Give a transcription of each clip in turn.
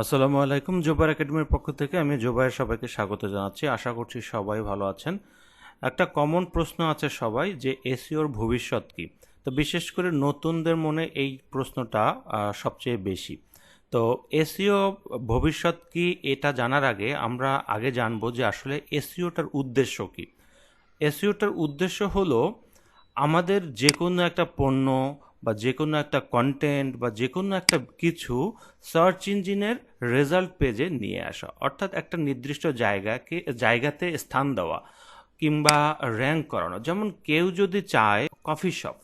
আসসালামু আলাইকুম। জোবায়ার একাডেমির পক্ষ থেকে আমি জোবায়ের সবাইকে স্বাগত জানাচ্ছি। আশা করছি সবাই ভালো আছেন। একটা কমন প্রশ্ন আছে সবাই যে এসইওর ভবিষ্যৎ কী। তো বিশেষ করে নতুনদের মনে এই প্রশ্নটা সবচেয়ে বেশি। তো এসইও ভবিষ্যৎ কী এটা জানার আগে আমরা জানবো যে আসলে এসইওটার উদ্দেশ্য কী। এসইওটার উদ্দেশ্য হলো আমাদের যে কোনো একটা পণ্য বা যে কোনো একটা কন্টেন্ট বা যে কোনো একটা কিছু সার্চ ইঞ্জিনের রেজাল্ট পেজে নিয়ে আসা, অর্থাৎ একটা নির্দিষ্ট জায়গাতে স্থান দেওয়া কিংবা র্যাঙ্ক করানো। যেমন কেউ যদি চায় কফি শপ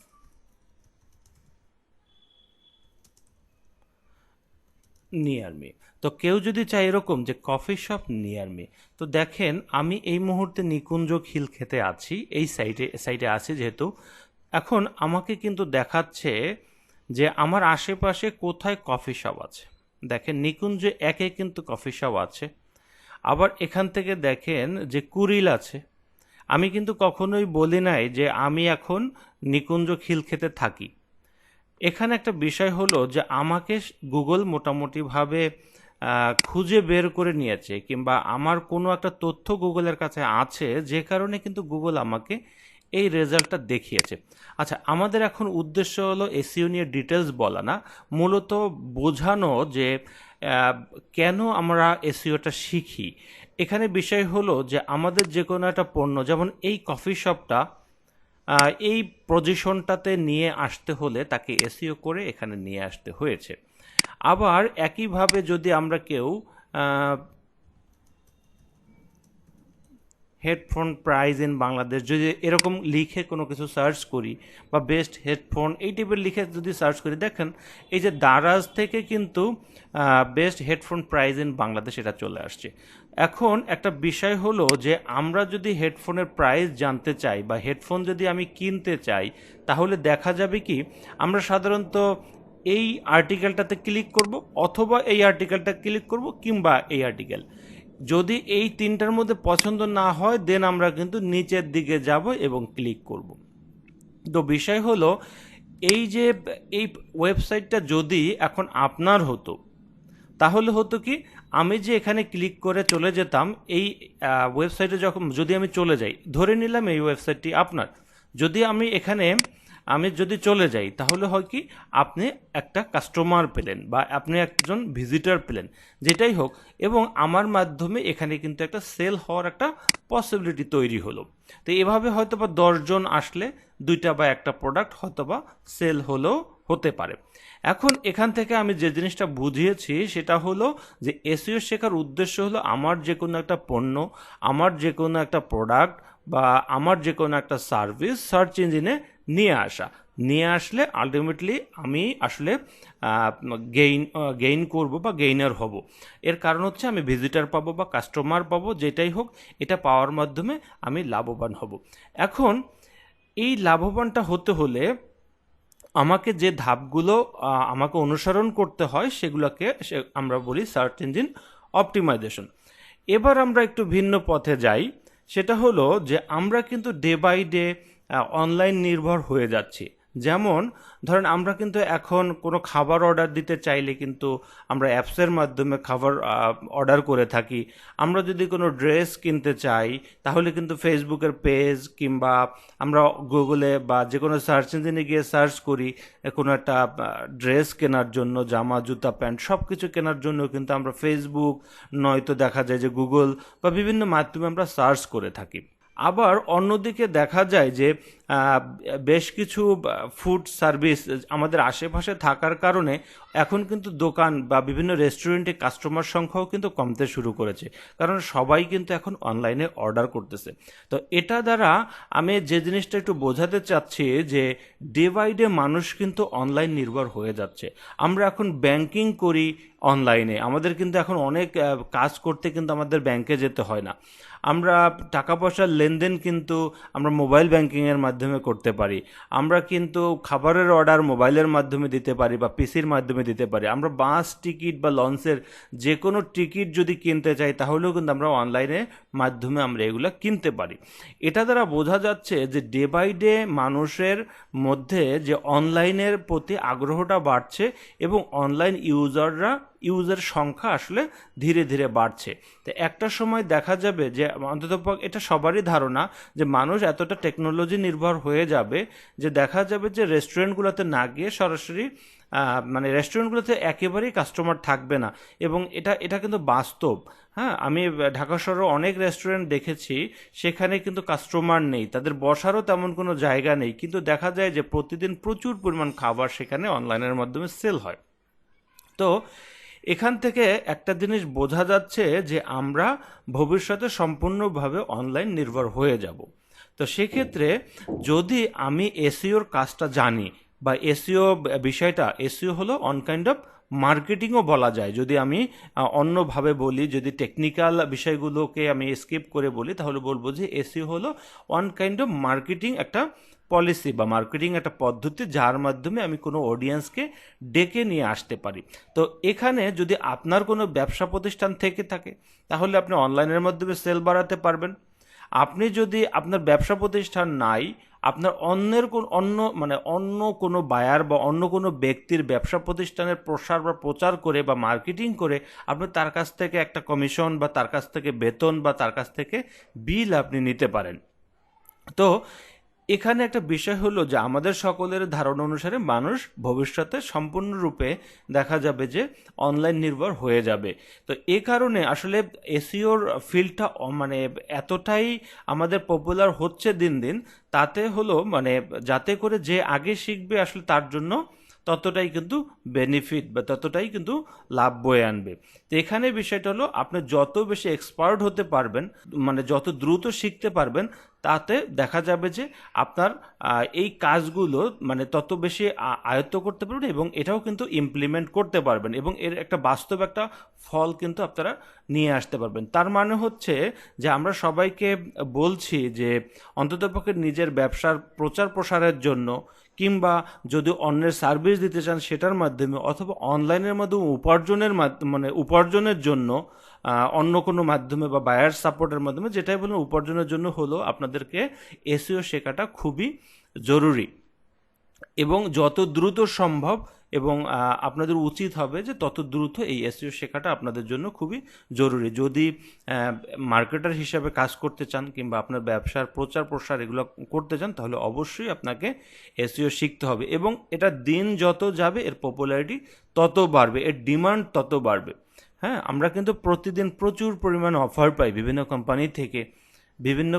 নিয়ার মি, তো কেউ যদি চায় এরকম যে কফি শপ নিয়ার মি, তো দেখেন আমি এই মুহূর্তে নিকুঞ্জ খিল খেতে আছি, এই সাইটে আছি যেহেতু। এখন আমাকে কিন্তু দেখাচ্ছে যে আমার আশেপাশে কোথায় কফি শপ আছে। দেখেন নিকুঞ্জে একে কিন্তু কফি শপ আছে। আবার এখান থেকে দেখেন যে কুড়িল আছে। আমি কিন্তু কখনোই বলি নাই যে আমি এখন নিকুঞ্জ খিল খেতে থাকি। এখানে একটা বিষয় হলো যে আমাকে গুগল মোটামুটিভাবে খুঁজে বের করে নিয়েছে, কিংবা আমার কোনো একটা তথ্য গুগলের কাছে আছে যে কারণে কিন্তু গুগল আমাকে এই রেজাল্টটা দেখিয়েছে। আচ্ছা, আমাদের এখন উদ্দেশ্য হলো এসইও নিয়ে ডিটেলস বলা না, মূলত বোঝানো যে কেন আমরা এসইওটা শিখি। এখানে বিষয় হলো যে আমাদের যে কোনো একটা পণ্য, যেমন এই কফি শপটা, এই পজিশনটাতে নিয়ে আসতে হলে তাকে এসইও করে এখানে নিয়ে আসতে হয়েছে। আবার একইভাবে যদি আমরা কেউ হেডফোন প্রাইস ইন বাংলাদেশ যদি এরকম লিখে কোনো কিছু সার্চ করি, বা বেস্ট হেডফোন এই টাইপের লিখে যদি সার্চ করি, দেখেন এই যে দারাজ থেকে কিন্তু best headphone price in Bangladesh এটা চলে আসছে। এখন একটা বিষয় হলো যে আমরা যদি হেডফোনের প্রাইস জানতে চাই বা হেডফোন যদি আমি কিনতে চাই, তাহলে দেখা যাবে কি আমরা সাধারণত এই আর্টিকেলটাতে ক্লিক করব, অথবা এই আর্টিকেলটা ক্লিক করব, কিংবা এই আর্টিকেল। যদি এই তিনটার মধ্যে পছন্দ না হয় দেন আমরা কিন্তু নিচের দিকে যাব এবং ক্লিক করব। তো বিষয় হলো এই যে এই ওয়েবসাইটটা যদি এখন আপনার হতো, তাহলে হতো কি আমি যে এখানে ক্লিক করে চলে যেতাম এই ওয়েবসাইটে, যদি আমি চলে যাই, ধরে নিলাম এই ওয়েবসাইটটি আপনার, যদি আমি যদি চলে যাই, তাহলে হয় কি আপনি একটা কাস্টমার পেলেন বা আপনি একজন ভিজিটর পেলেন, যেটাই হোক, এবং আমার মাধ্যমে এখানে কিন্তু একটা সেল হওয়ার একটা পসিবিলিটি তৈরি হলো। তো এভাবে হয়তো বা 10 জন আসলে 2টা বা একটা প্রোডাক্ট হয়তো বা সেল হলেও হতে পারে। এখন এখান থেকে আমি যে জিনিসটা বুঝিয়েছি সেটা হলো যে এসইও শেখার উদ্দেশ্য হলো আমার যে কোনো একটা পণ্য, আমার যে কোনো একটা প্রোডাক্ট বা আমার যে কোনো একটা সার্ভিস সার্চ ইঞ্জিনে নিয়ে আসলে আলটিমেটলি আমি আসলে গেইন করব বা গেইনার হব। এর কারণ হচ্ছে আমি ভিজিটার পাবো বা কাস্টমার পাবো, যেটাই হোক, এটা পাওয়ার মাধ্যমে আমি লাভবান হব। এখন এই লাভবানটা হতে হলে আমাকে যে ধাপগুলো আমাকে অনুসরণ করতে হয় সেগুলোকে আমরা বলি সার্চ ইঞ্জিন অপটিমাইজেশন। এবার আমরা একটু ভিন্ন পথে যাই, সেটা হলো যে আমরা কিন্তু ডে বাই ডে অনলাইন নির্ভর হয়ে যাচ্ছি। যেমন ধরেন আমরা কিন্তু এখন কোনো খাবার অর্ডার দিতে চাইলে কিন্তু আমরা অ্যাপসের মাধ্যমে খাবার অর্ডার করে থাকি। আমরা যদি কোনো ড্রেস কিনতে চাই তাহলে কিন্তু ফেসবুকের পেজ, কিংবা আমরা গুগলে বা যে কোনো সার্চ ইঞ্জিনে গিয়ে সার্চ করি কোনো একটা ড্রেস কেনার জন্য, জামা জুতা প্যান্ট সব কিছু কেনার জন্য কিন্তু আমরা ফেসবুক, নয়তো দেখা যায় যে গুগল বা বিভিন্ন মাধ্যমে আমরা সার্চ করে থাকি। আবার অন্যদিকে দেখা যায় যে বেশ কিছু ফুড সার্ভিস আমাদের আশেপাশে থাকার কারণে এখন কিন্তু দোকান বা বিভিন্ন রেস্টুরেন্টে কাস্টমার সংখ্যাও কিন্তু কমতে শুরু করেছে, কারণ সবাই কিন্তু এখন অনলাইনে অর্ডার করতেছে। তো এটা দ্বারা আমি যে জিনিসটা একটু বোঝাতে চাচ্ছি যে ডে বাই ডে মানুষ কিন্তু অনলাইন নির্ভর হয়ে যাচ্ছে। আমরা এখন ব্যাংকিং করি অনলাইনে, আমাদের কিন্তু এখন অনেক কাজ করতে কিন্তু আমাদের ব্যাংকে যেতে হয় না। আমরা টাকা পয়সার লেনদেন কিন্তু আমরা মোবাইল ব্যাংকিংয়ের মাধ্যমে করতে পারি। আমরা কিন্তু খাবারের অর্ডার মোবাইলের মাধ্যমে দিতে পারি বা পিসির মাধ্যমে দিতে পারি। আমরা বাস টিকিট বা লঞ্চের যে কোনো টিকিট যদি কিনতে চাই তাহলেও কিন্তু আমরা অনলাইনের মাধ্যমে আমরা এগুলো কিনতে পারি। এটা দ্বারা বোঝা যাচ্ছে যে ডে বাই ডে মানুষের মধ্যে যে অনলাইনের প্রতি আগ্রহটা বাড়ছে এবং অনলাইন ইউজাররা ইউজের সংখ্যা আসলে ধীরে ধীরে বাড়ছে। তো একটা সময় দেখা যাবে যে অন্ততপক্ষে এটা সবারই ধারণা যে মানুষ এতটা টেকনোলজি নির্ভর হয়ে যাবে যে দেখা যাবে যে রেস্টুরেন্টগুলোতে না গিয়ে সরাসরি মানে রেস্টুরেন্টগুলোতে একেবারেই কাস্টমার থাকবে না, এবং এটা কিন্তু বাস্তব। হ্যাঁ, আমি ঢাকা শহরে অনেক রেস্টুরেন্ট দেখেছি, সেখানে কিন্তু কাস্টমার নেই, তাদের বসারও তেমন কোনো জায়গা নেই, কিন্তু দেখা যায় যে প্রতিদিন প্রচুর পরিমাণ খাবার সেখানে অনলাইনের মাধ্যমে সেল হয়। তো এখান থেকে একটা জিনিস বোঝা যাচ্ছে যে আমরা ভবিষ্যতে সম্পূর্ণভাবে অনলাইন নির্ভর হয়ে যাব। তো সেক্ষেত্রে যদি আমি এসইওর কাজটা জানি, বা এসইও বিষয়টা, এসইও হলো অন কাইন্ড অফ মার্কেটিংও বলা যায়, যদি আমি অন্যভাবে বলি, যদি টেকনিক্যাল বিষয়গুলোকে আমি স্কিপ করে বলি, তাহলে বলবো যে এসইও হলো ওয়ান কাইন্ড অফ মার্কেটিং একটা পলিসি বা মার্কেটিং একটা পদ্ধতি, যার মাধ্যমে আমি কোনো অডিয়েন্সকে ডেকে নিয়ে আসতে পারি। তো এখানে যদি আপনার কোনো ব্যবসা প্রতিষ্ঠান থেকে থাকে, তাহলে আপনি অনলাইনের মাধ্যমে সেল বাড়াতে পারবেন। আপনি যদি আপনার ব্যবসা প্রতিষ্ঠান নাই, আপনার অন্য কোনো বায়ার বা অন্য কোনো ব্যক্তির ব্যবসা প্রতিষ্ঠানের প্রসার বা প্রচার করে বা মার্কেটিং করে আপনি তার কাছ থেকে একটা কমিশন বা তার কাছ থেকে বেতন বা তার কাছ থেকে বিল আপনি নিতে পারেন। তো এখানে একটা বিষয় হলো যে আমাদের সকলের ধারণা অনুসারে মানুষ ভবিষ্যতে সম্পূর্ণরূপে দেখা যাবে যে অনলাইন নির্ভর হয়ে যাবে। তো এ কারণে আসলে এসইওর ফিল্ডটা মানে এতটাই আমাদের পপুলার হচ্ছে দিন দিন, তাতে হলো মানে যাতে করে যে আগে শিখবে আসলে তার জন্য ততটাই কিন্তু বেনিফিট বা ততটাই কিন্তু লাভ বয়ে আনবে। তো এখানে বিষয়টা হলো আপনি যত বেশি এক্সপার্ট হতে পারবেন, মানে যত দ্রুত শিখতে পারবেন, তাতে দেখা যাবে যে আপনার এই কাজগুলো মানে তত বেশি আয়ত্ত করতে পারবেন, এবং এটাও কিন্তু ইমপ্লিমেন্ট করতে পারবেন, এবং এর একটা বাস্তব একটা ফল কিন্তু আপনারা নিয়ে আসতে পারবেন। তার মানে হচ্ছে যে আমরা সবাইকে বলছি যে অন্ততপক্ষে নিজের ব্যবসার প্রচার প্রসারের জন্য, কিংবা যদি অন্যের সার্ভিস দিতে চান সেটার মাধ্যমে, অথবা অনলাইনের মাধ্যমে উপার্জনের জন্য অন্য কোনো মাধ্যমে বা বায়ার সাপোর্টের মাধ্যমে, যেটাই বলুন উপার্জনের জন্য হলো আপনাদেরকে এসইও শেখাটা খুবই জরুরি, এবং যত দ্রুত সম্ভব, এবং আপনাদের উচিত হবে যে তত দ্রুত এই এসইও শেখাটা আপনাদের জন্য খুবই জরুরি। যদি মার্কেটার হিসাবে কাজ করতে চান, কিংবা আপনার ব্যবসার প্রচার প্রসার এগুলো করতে চান, তাহলে অবশ্যই আপনাকে এসইও শিখতে হবে, এবং এটা দিন যত যাবে এর পপুলারিটি তত বাড়বে, এর ডিমান্ড তত বাড়বে। হ্যাঁ, আমরা কিন্তু প্রতিদিন প্রচুর পরিমাণ অফার পাই বিভিন্ন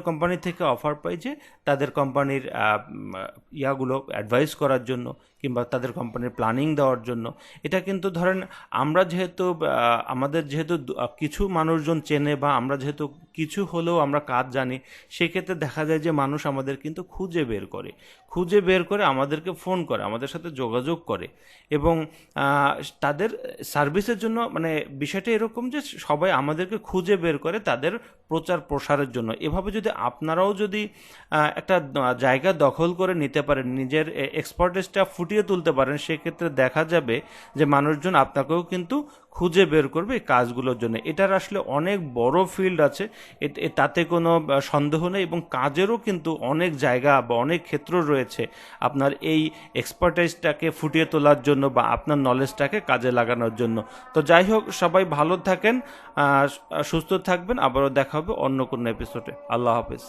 কোম্পানি থেকে অফার পাই যে তাদের কোম্পানির ইয়াগুলো অ্যাডভাইস করার জন্য, কিংবা তাদের কোম্পানির প্ল্যানিং দেওয়ার জন্য। এটা কিন্তু ধরেন আমরা যেহেতু আমাদের যেহেতু কিছু মানুষজন চেনে, বা আমরা যেহেতু কিছু হলেও আমরা কাজ জানি, সেক্ষেত্রে দেখা যায় যে মানুষ আমাদের কিন্তু খুঁজে বের করে আমাদেরকে ফোন করে, আমাদের সাথে যোগাযোগ করে, এবং তাদের সার্ভিসের জন্য, মানে বিষয়টা এরকম যে সবাই আমাদেরকে খুঁজে বের করে তাদের প্রচার প্রসারের জন্য। এভাবে যদি আপনারাও যদি একটা জায়গা দখল করে নিতে পারেন, নিজের এক্সপার্টিসটা ফুটিয়ে তুলতে পারেন, সেক্ষেত্রে দেখা যাবে যে মানুষজন আপনাকেও কিন্তু খুঁজে বের করবে এই কাজগুলোর জন্য। এটার আসলে অনেক বড় ফিল্ড আছে, তাতে কোনো সন্দেহ নেই, এবং কাজেরও কিন্তু অনেক জায়গা বা অনেক ক্ষেত্র রয়েছে আপনার এই এক্সপার্টাইজটাকে ফুটিয়ে তোলার জন্য বা আপনার নলেজটাকে কাজে লাগানোর জন্য। তো যাই হোক, সবাই ভালো থাকেন, সুস্থ থাকবেন, আবারও দেখা হবে অন্য কোনো এপিসোডে। আল্লাহ হাফেজ।